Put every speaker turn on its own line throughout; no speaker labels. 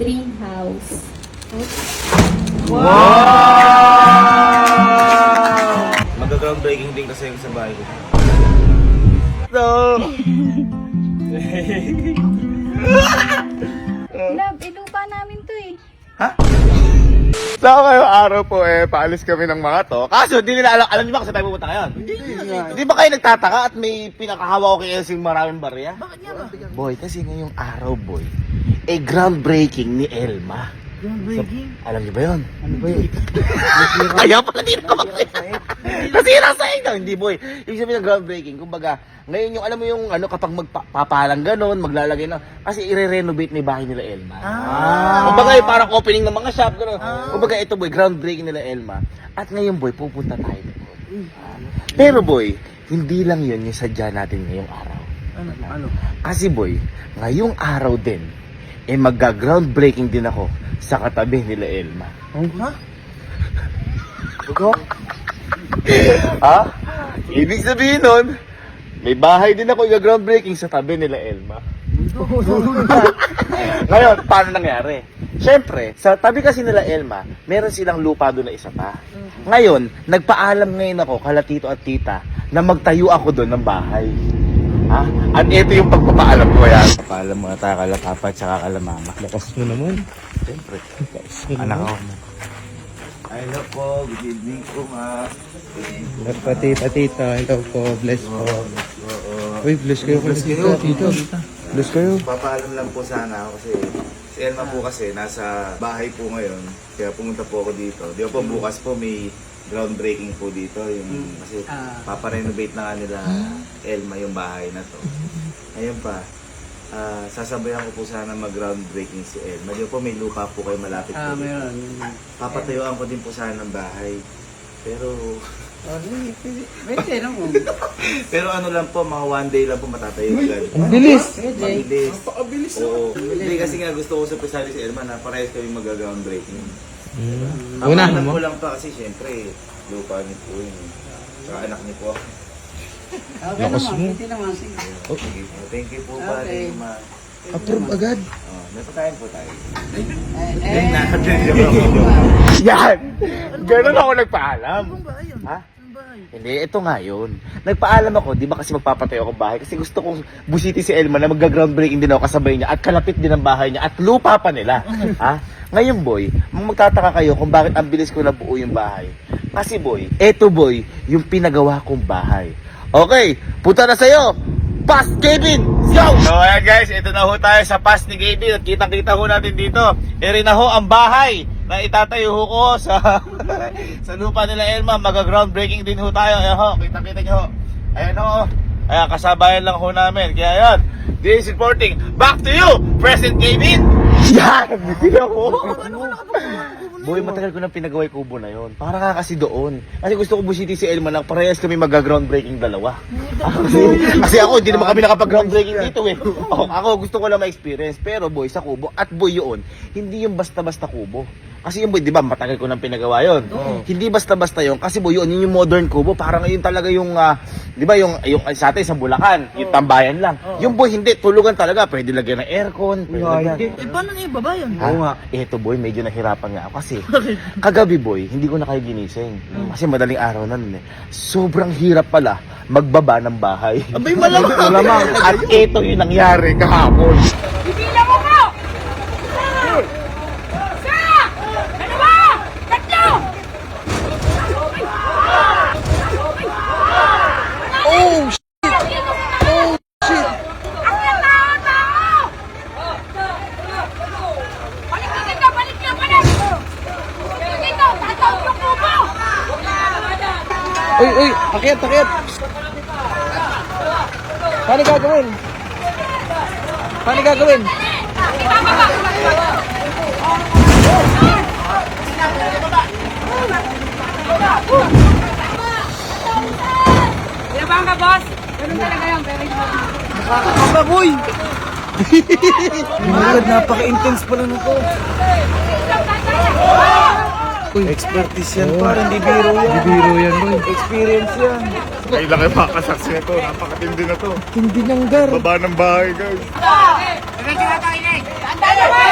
Dream house.
Wow! Mag-groundbreaking din kasi yung sa bahay ko. No!
Love, ilupa namin to eh.
Ha? So ngayong araw po paalis kami ng mga to. Kaso di nila alam niyo ba kasi tayo pupunta ngayon? Hindi ba kayo nagtataka at may pinakahawa ko kay Elsing maraming barya? Bakit nga ba? Boy, kasi ngayong araw boy, groundbreaking ni Elma. Groundbreaking? Alam niyo ba yun? Ano ba yun? Kaya pala di na nasira sa inyo. Hindi boy. Ibig sabihin ng groundbreaking, kumbaga, ngayon yung alam mo yung ano kapag magpapalang ganon, maglalagay na kasi i-renovate na yung bahay nila Elma. Kumbaga yung parang opening ng mga shop ganon. Kumbaga ito boy, groundbreaking nila Elma. At ngayon boy, pupunta tayo doon. Pero boy, hindi lang yun yung sadya natin ngayong araw.
Ano?
Kasi boy, ngayong araw din, magga-groundbreaking din ako sa katabi nila Elma.
Ha?
Ito? Ha? Ibig sabihin nun, may bahay din ako i-groundbreaking sa tabi nila Elma. Ngayon, paano nangyari? Siyempre, sa tabi kasi nila Elma, meron silang lupa doon na isa pa. Ngayon, nagpaalam ngayon ako kala tito at tita na magtayo ako doon ng bahay. Ha? At ito yung pagpapaalam ko yan. Papaalam mga tayo kala papa at saka kala mama.
Lakas mo naman.
Siyempre, anak ako. Hello po, good evening po ma.
Tita, hello po, bless po. Uy, bless kayo. Tita. Bless kayo.
Papaalam lang po sana ako kasi si Elma po kasi nasa bahay po ngayon. Kaya pumunta po ako dito. Di ba po bukas po may groundbreaking po dito. Yung, kasi paparenovate na nga nila Elma yung bahay na to. Ayun pa. Sasabayan ko po sana mag-groundbreaking si Elma. Di ba po may lupa po kayo malapit po dito.
Meron.
Papatayuan ko din po sana ng bahay. Pero
Pwede naman.
pero ano lang po, mga one day lang po matatayo agad.
Ang bilis.
Mabilis. Napakabilis na. Hindi kasi nga gusto ko sa Pesari si Elma na parehas kami mag-groundbreaking.
Una
Alam
mo?
ko lang pa kasi syempre lupa niyo po yun. Saka anak niyo po ako.
Lakas mo.
Okay. Thank you po ba, Ma.
Approve agad.
Napakain po tayo. Yan! Ganun ako nagpaalam. Ha? Hindi, ito nga yun. Nagpaalam ako, di ba kasi magpapatayo ako bahay kasi gusto kong busiti si Elma na mag-groundbreaking din ako kasabay niya at kalapit din ang bahay niya at lupa pa nila. Ha? Ngayon boy, magtataka kayo kung bakit ang bilis ko nabuo yung bahay. Kasi boy, eto boy, yung pinagawa kong bahay. Okay, punta na sa'yo! Pass, Kevin! Let's go! So ayan guys, ito na ho tayo sa pass ni Kevin at kitang-kita ho natin dito. Eri na ho ang bahay na itatayo ho ko sa sa lupa nila Elma. Mag-groundbreaking din ho tayo. Ayan ho, kitang-kita nyo ho. Ayan ho. Ayan, kasabayan lang ho namin. Kaya ayan, this is reporting. Back to you, President Kevin! Yan! Tignan mo! Boy, matagal ko nang pinagawa yung kubo na yon. Para nga kasi doon. Kasi gusto ko busiti si Elma na parehas kami mag-groundbreaking dalawa. Kasi ako, hindi naman kami nakapag-groundbreaking dito eh. Ako gusto ko lang ma-experience. Pero boy, sa kubo, at boy yun, hindi yung basta-basta kubo. Kasi yung boy, di ba, matagal ko nang pinagawa yon. Hindi basta-basta yun. Kasi boy, yun yung modern kubo. Parang yun talaga yung, di ba, yung sa atin sa Bulacan, yung tambayan lang. Yung boy, hindi, tulugan talaga. Pwede lagyan ng aircon. Pwede lagyan.
Paano na ibaba yun?
Oo nga. Eto boy, medyo nahirapan nga ako kasi kagabi boy, hindi ko na kayo ginising. Kasi madaling araw na nun eh. Sobrang hirap pala magbaba ng bahay.
Abay, malamang.
At eto yung nangyari kahapon.
Ibilang mo mo! Isa! Dalawa! Tatlo!
Oh,
Ang tao! Balik dito! Balik! Dito! Tatawag yung kubo!
Uy, akyat. Paano gagawin?
Ibababa! Binabang ka, boss? Ganun talaga yan, very good.
Nakakakaba, boy! Napaka-intense pala nito. Expertise yan, parang hindi biro yan. Boy. Experience yan.
Kayo lang yung makasaksi na to. Napakatindi na to.
Hindi nang gar.
Baba ng bahay guys.
Diretso na tayo, Inay! Tanda na ba?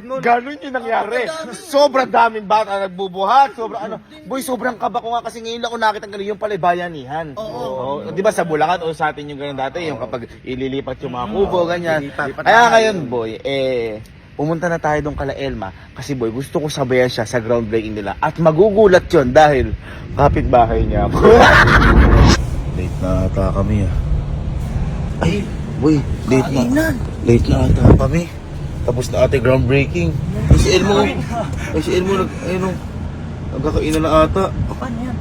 Ganun yung nangyari. Sobrang daming bata nagbubuhat. Sobrang ano. Boy, sobrang kaba ko nga kasi ngayon lang ako nakita ganun yung pala bayanihan. Oo. Di ba sa Bulacan o sa atin yung ganun dati, yung kapag ililipat yung mga kubo, ganyan. Kaya ngayon, boy, pumunta na tayo doon kala Elma kasi boy, gusto ko sabayan siya sa groundbreaking nila at magugulat yon dahil kapitbahay niya ako. Late na ata kami Ay, boy, late na. Late na ata kami. Tapos na ate groundbreaking. Ay, si Elmo, nagkakain na ata.
Paano yan?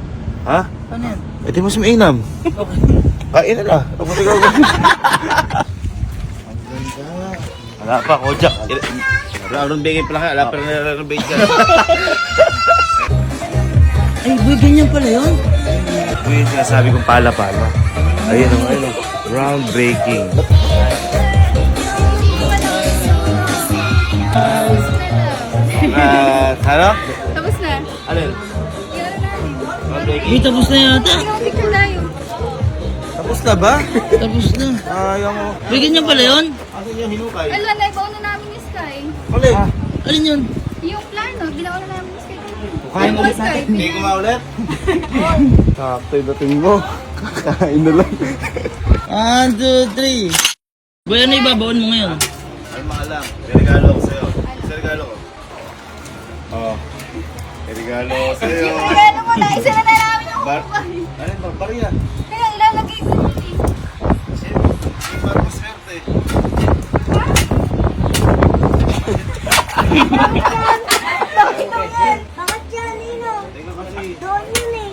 Ha?
Paano yan?
Eh, di mas mainam. Kain na lang. Tapos ikaw. Wala pa, Kojak. Groundbreaking pa lang kaya. Wala pa rin groundbreaking ka.
Ay, boy, ganyan pala yun?
Ito yung sinasabi kong pala-pala. Ayun o. Groundbreaking. Ano?
Tapos na.
Alin?
Yan na namin.
Groundbreaking.
Uy, tapos na yata.
Yung picture tayo.
Tapos na ba?
Tapos na.
Ayaw mo.
Boy, ganyan pala yun?
Akin yung hinukay.
Ala, naibaw na namin yung Sky.
Alin?
Alin yun?
Yung plano, ginawa na namin yung Sky.
Kain
Yung
ulit
Sky,
natin. Hindi ko maulit. Sakto yung dating mo. Kakain na lang.
1, 2, 3. Boy, ano ibabaon mo ngayon?
Ay, mga lang. May regalo ko sa'yo. Isa regalo ko. Oo. May regalo ko sa'yo.
Regalo mo na, isa na namin yung
Bar? Ano yung barbarya?
Kaya ilalagay sa hindi.
Yung bar mo swerte.
Bakit yan, Nino?
Tingnan kasi.
Doon yun eh.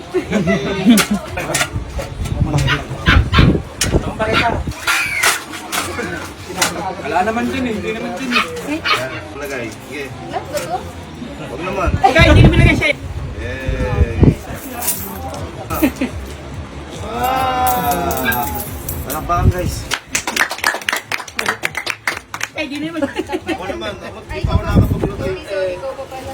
Wala naman din eh. Hindi naman din eh.
Yan, lagay. Sige.
Last ba to?
Huwag naman.
Guys, hindi naman lagay siya.
Yay! Palakpakan guys.
Eh, hindi naman.
Ako naman. Ako
Ay,
di pa ako nakakapagluto.
sorry, ikaw pa pala.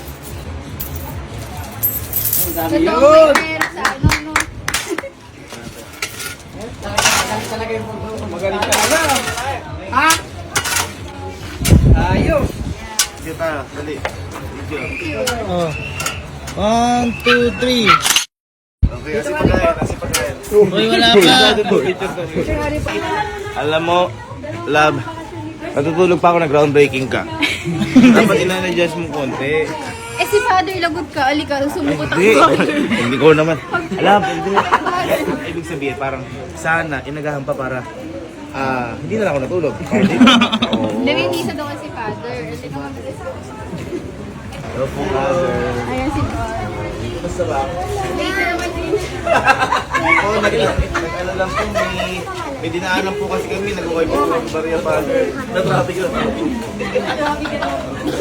Ang dami
Ito,
yun.
may meron sa ano, no?
Magaling ka na. Ha? Ayos.
Sige tayo. Dali. Video.
Oh. 1, 2, 3.
Okay, kasi pagkain. Kasi pagkain.
Boy, wala pa.
Alam mo, love, natutulog pa ako na groundbreaking ka. Dapat ina-adjust mo konti.
Eh si Father, lagot ka. Alika, sumukot ang
Hindi.
Father.
Hindi ko naman. Alam, hindi. Ibig sabihin, parang sana inagahan pa para hindi na lang ako natulog. Hindi.
Hindi, hindi isa daw si Father. Hindi naman
Hello po, brother.
Ayan si Father.
Basta ba?
Later naman din.
Oo, nag-ano lang po, may dinaanan po kasi kami, nag-ukay po ng Barya Father. Na-traffic yun.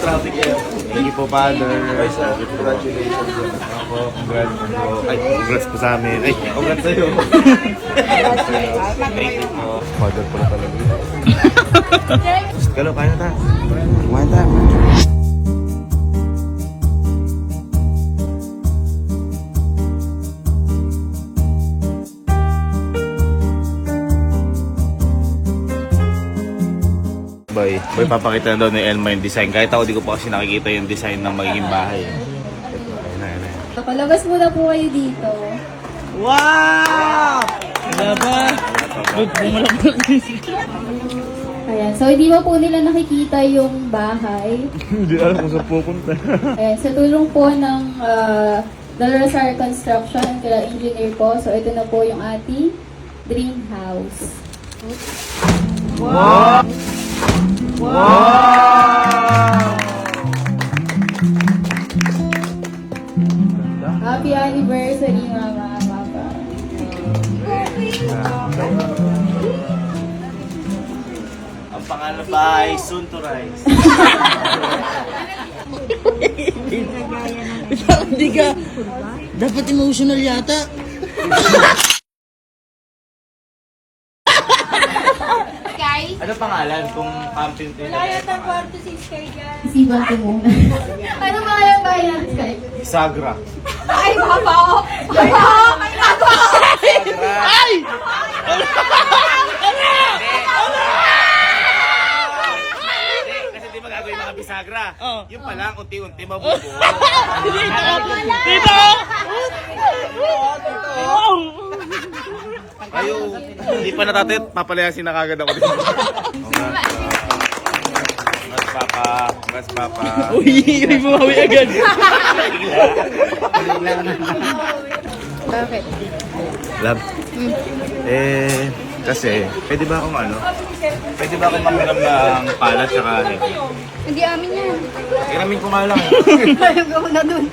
Traffic yun. Thank you po, Father. Congratulations. Ako, congrats po. Ay, congrats po sa amin. Ay, congrats sa'yo. Thank you po. Father po na talaga. Kalo, kaya na ta. Kumain ta. Boy, papakita na daw ni Elma yung design. Kahit ako di ko pa kasi nakikita yung design ng magiging bahay. Ito, ayun.
Palabas muna po kayo dito.
Wow! Wala pa. Bumalak mo lang.
Ayan, so hindi pa po nila nakikita yung bahay.
Hindi alam kung saan pupunta.
Ayan, sa tulong po ng Dalrasar Construction and kila engineer po. So ito na po yung ating dream house. Happy anniversary, Mama, Papa.
Ang pangalan ba ay soon to rise.
Hindi ka. Dapat emotional yata.
Sky?
Ano pangalan kung camping din?
Isipan ko muna. Ano ba yung bahay natin, Sky?
Sagra.
Ay, Papa! Papa! May nagawa!
Ay!
Kasi di ba gagawin mga Viagra. Yung pa lang, unti-unti mabubuo. Ayo, hindi pa natatit, papalayasin na kagad ako dito. Mas papa.
Uy, may bumawi agad.
Bakit?
Love. Kasi, pwede ba akong Pwede ba akong mamiram ng pala tsaka heavy?
Hindi amin yan.
Iramin ko nga lang.
Ayaw ko na dun.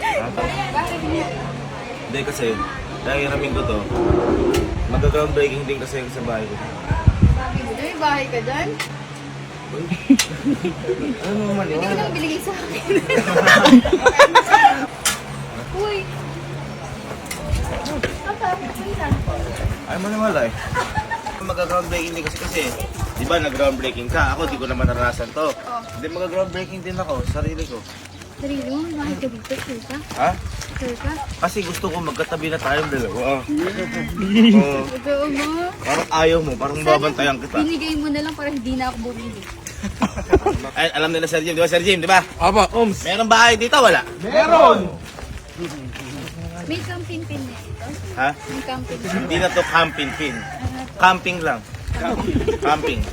Hindi kasi, dahil iramin ko to, mag-groundbreaking din kasi yung sa bahay ko.
May bahay ka dyan?
Ano naman
Hindi
yun?
ko nang binigay sa akin. Uy!
Ay, maniwala eh. Mag-groundbreaking din kasi, di ba nag-groundbreaking ka? Ako, di ko naman naranasan to. Hindi, mag-groundbreaking din ako, sarili ko.
Sarili mo, bakit ka dito? Sure ka?
Ha?
Sure ka?
Kasi gusto ko magkatabi na tayong dalawa. Oo.
Totoo mo?
Parang ayaw mo, parang babantayan kita.
Binigay mo na lang para hindi na ako bumili.
Ay, alam nila Sir Jim, di ba Sir Jim, di ba?
Apa, Oms.
Meron bahay dito, wala? Meron!
May camping pin na dito?
Ha?
May camping pin.
Hindi na to camping pin. Camping lang. Camping.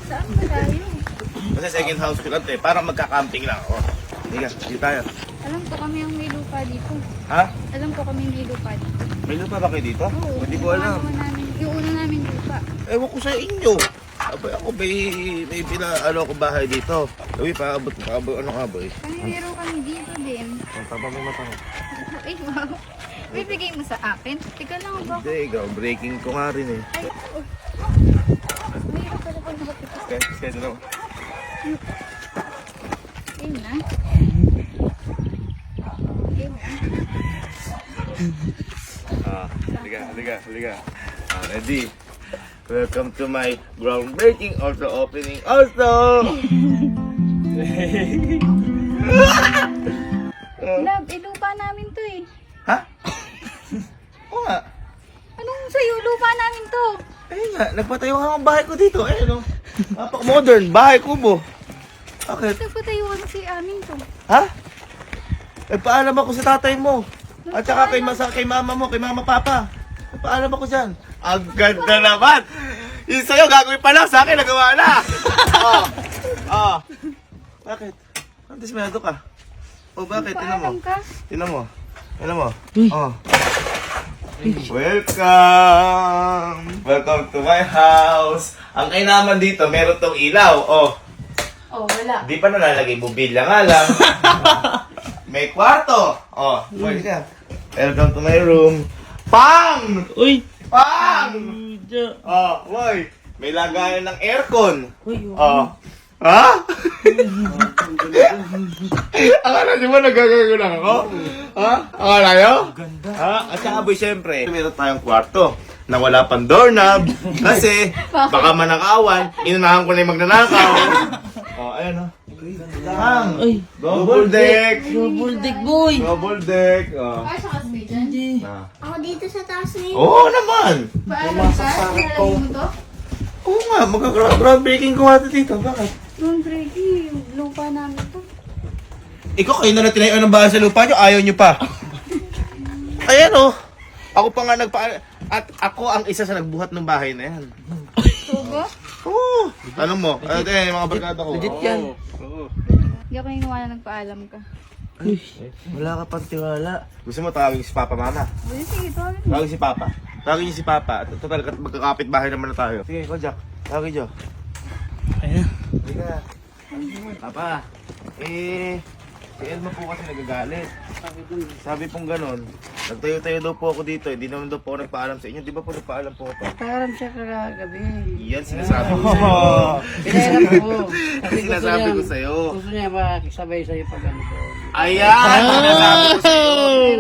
Saan ba tayo?
Kasi second house ko lang to eh. Parang magka-camping lang ako. Higa, di tayo.
Alam ko kami ang may lupa dito.
Ha?
Alam ko kami may lupa dito.
May lupa ba kayo dito?
Oo.
Hindi ko alam.
Yung una namin lupa.
Ewan ko sa inyo. Abay, ako may ako bahay dito. Uy, paabot ano ka ba eh?
Kami meron kami dito din.
Ang tapa may mata ko.
Ay, wow. Bibigay mo sa akin? Teka lang ba?
Hindi, groundbreaking ko nga rin eh.
Ay, oh. Mayroon pala pag nakapit.
Kaya na.
Ayun na. Ayun na.
Halika. Ready? Welcome to my groundbreaking also opening also.
Love, lupa namin to eh.
Ha? Oo nga.
Anong sa'yo? Lupa namin to.
Ayun nga, nagpatayo nga ang bahay ko dito. Ayun o. Napak-modern, bahay kubo. Bakit?
Nagpatayo ka kasi amin to.
Ha? Nagpaalam ako sa tatay mo. At saka kay mama mo, kay mama papa. Nagpaalam ako dyan. Ang ganda naman! Yung sa'yo, gagawin pa lang. Sa akin, nagawa na. Bakit? Ang dismayado ka. O bakit? Tinan mo.
Paalam ka?
Tinan mo. Welcome to my house. Ang kainaman dito, meron tong ilaw.
Oh, wala.
Di pa nalalagay bubilya nga lang. May kwarto. Pwede ka. Welcome to my room. Pang!
Uy.
Pang! Boy. May lagayan ng aircon. Ha? Akala niyo ba nagagago lang ako? Ha? Akala niyo? Ganda. Ha? At saka boy, syempre, meron tayong kwarto na wala pang doorknob kasi baka manakawan, inunahan ko na yung magnanakaw. Ayan o. Pang!
Uy.
Double deck!
Double deck, boy.
Double deck!
Ay, saka space dyan.
Ako dito sa taas na yun.
Oo naman!
Paalam ka? Nalagay mo to?
Oo nga, mag-groundbreaking ko nga dito. Bakit?
Yung Brady, yung lupa namin to.
Ikaw kayo na tinayo ng bahay sa lupa nyo, ayaw nyo pa. Ayan o. Ako pa nga at ako ang isa sa nagbuhat ng bahay na yan.
Tugo?
Oo. Ano mo? Ano tayo mga barkada ko?
Legit yan.
Oo.
Hindi ako niniwala nagpaalam ka.
Wala ka pang tiwala. Gusto mo tawagin si Papa Mama?
Uy, sige, tawagin mo.
Tawagin si Papa. Tawagin niyo si Papa. Total, magkakapit bahay naman na tayo. Sige, ikaw Jack. Tawagin niyo.
Ayan.
Halika. Papa. Si Elma po kasi nagagalit. Sabi pong ganon. Nagtayo-tayo daw po ako dito. Hindi naman daw po ako nagpaalam sa inyo. Di ba po nagpaalam po ako?
Parang siya kagabi.
Yan sinasabi ko sa'yo.
Pinahirap ko. Kasi gusto
Sinasabi
niya,
ko sa'yo.
gusto niya makisabay sa'yo pag ano doon.
Ayan! Sinasabi ko sa'yo.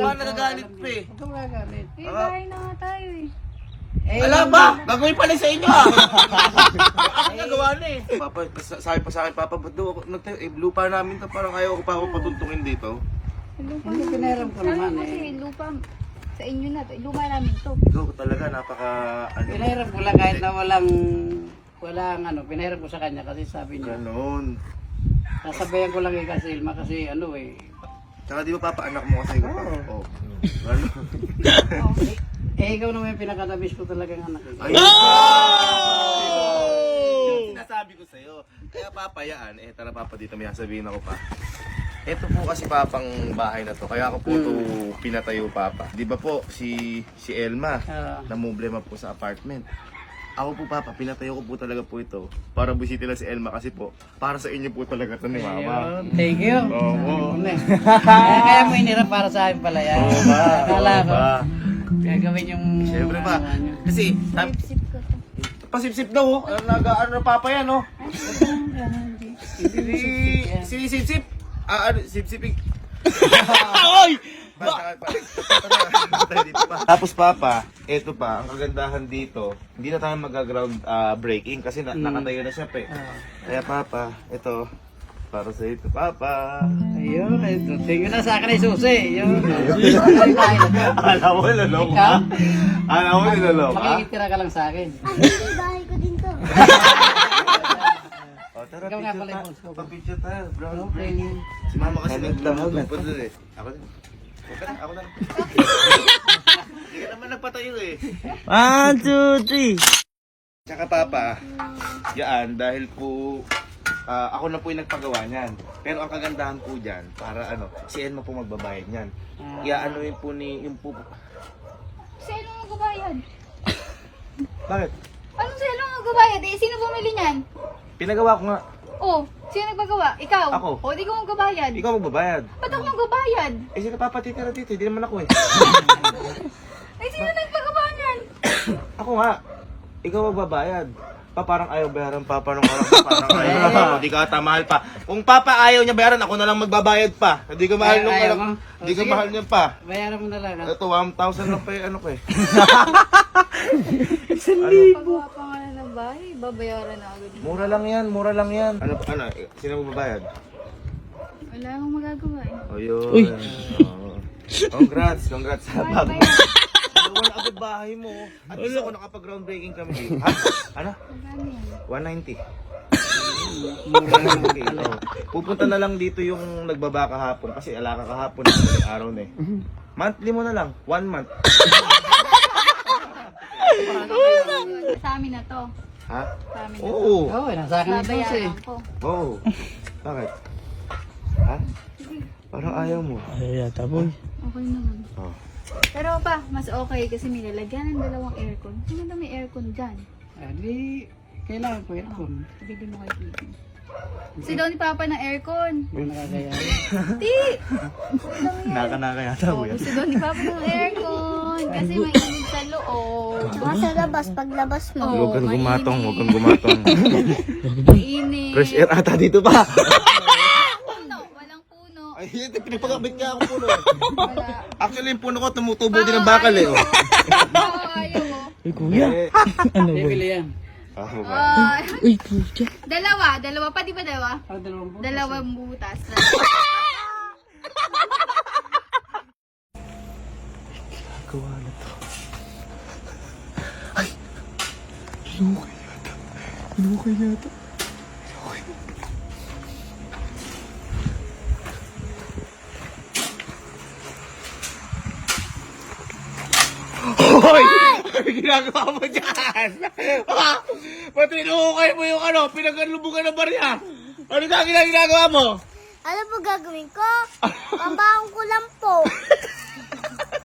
Paano nagagalit pa eh?
Huwag kang magagamit.
Eh, bahay na nga tayo eh.
Alam ba? Gagawin pala sa inyo ah! Ang nagawa na eh. Papa, sabi pa sa akin, Papa, ba't daw ako nagtayo? Lupa namin to, parang ayaw ko pa ako patuntungin dito.
Lupa
Hindi, pinahirap ko naman
Sabi
eh.
kasi lupa sa inyo na to. Lupa namin to.
Ikaw talaga,
Pinahirap ko lang kahit na walang ano, pinahirap ko sa kanya kasi sabi niya.
Ganon.
Sasabayan ko lang kasi Elma kasi ano eh.
Tsaka di ba papa, anak mo kasi ko pa? Oo. Ano?
Ikaw naman yung pinaka-nabis ko talagang anak eh.
Ay! Yung sinasabi ko sa'yo. Kaya papayaan, tara papa dito, may sabihin ako pa. Ito po kasi papang bahay na to, kaya ako po ito pinatayo papa. Di ba po, si Elma, namumblema po sa apartment. Ako po papa, pinatayo ko po talaga po ito para busitin lang si Elma kasi po, para sa inyo po talaga ito ni mama.
Ayun, thank you.
Oo.
Kaya mo inirap para sa akin pala yan. Akala ko. Gagawin yung...
Siyempre pa. Kasi, pasipsip daw, oh. Ano na papa yan, oh. Sinisipsip. Ano, sipsipig. Oy! Tapos papa, eto pa, ang kagandahan dito, hindi na tayo mag-ground breaking kasi nakatayo na siya pa eh. Kaya papa, ito, para sa ito, papa.
Ayun, ito. Tingin na sa akin ay susi. Yun.
Alam mo, naloko ka? Alam mo, naloko ka?
Makikitira ka lang sa akin.
Ay, hindi, bahay ko din to.
O, tara,
Ikaw nga
picture
pala
tayo.
yung boss ko.
Picture tayo, bro.
Okay.
Si mama kasi nagtapos doon eh. Ako din. Okay na, ako na. Hindi ka naman nagpatayo eh.
1, 2, 3.
Tsaka papa, yan, dahil po ako na po yung nagpagawa niyan. Pero ang kagandahan po dyan, para ano, si Elma po magbabayad niyan. Ano po yung po...
Sino ang magbabayad?
Bakit?
Anong sino ang magbabayad? Eh, sino bumili niyan?
Pinagawa ko nga.
Oh, sino nagpagawa? Ikaw?
Ako.
O, di ko magbabayad.
Ikaw magbabayad.
Ba't ako magbabayad?
Eh, sino papatitira dito? Hindi naman ako eh.
Eh, sino nagpagawa niyan?
Ako nga. Ikaw magbabayad. Pa, parang ayaw bayaran papa nung oras pa. Parang ayaw. Hindi ka ata mahal pa. Kung papa ayaw niya bayaran, ako na lang magbabayad pa. Hindi ko mahal nung
Ayaw
anak.
mo?
Hindi ko
Sige.
mahal niya pa.
Bayaran mo na lang. ah.
Ito, 1,000 lang pa yung ano ko eh.
Pagawa pa nga na ng bahay, babayaran na agad.
Mura lang yan, mura lang yan. Ano, sino magbabayad?
Wala akong magagawa eh.
O yun. Uy! Congrats sa bago. Wala agad bahay mo. At least ako nakapag-groundbreaking kami dito. Ha? Ano?
Magkano yan?
190. 190. Oh. Pupunta na lang dito yung nagbaba kahapon kasi alaka kahapon ng araw na eh. Monthly mo na lang, 1 month.
Sa amin na to.
Ha?
Sa amin na to.
Oo.
Oo, nasa akin yung susi.
Babayaran ko.
Oo. Bakit? Ha? Parang ayaw mo.
Ay, yata boy.
Okay naman.
Oh.
Pero pa, mas okay kasi may lalagyan ng dalawang aircon. Sino na may aircon dyan?
Di, kailangan ko aircon.
Bili mo kay Tito. Si daw ni Papa ng aircon.
Yung nakakaya.
Ti!
Naka yata
Oh, gusto daw ni Papa ng aircon. Kasi mainit sa loob.
Tsaka sa labas, paglabas mo.
Oh,
Huwag kang gumatong,
mainit.
huwag kang gumatong.
Mainit.
Fresh air ata dito pa.
Puno. Walang puno.
Ay, pinapagabit ka ako puno.
Wala.
Actually, yung puno ko tumutubo din ng bakal eh. Oh.
Ayaw mo.
Uy, kuya.
Eh,
Ano boy?
Bibili yan.
ako ba?
Uy, kuya.
Dalawa pa, di ba dalawa?
Dalawang butas.
Dalawang butas.
Gawa na to. Ay! Hinukay yata. Hinukay yata.
Hoy! Ano ginagawa mo dyan? Ha? Ba't inuukay mo yung ano, pinaglubugan ng barya? Ano ginagawa mo?
Ano po gagawin ko? Pabaong ko lang po.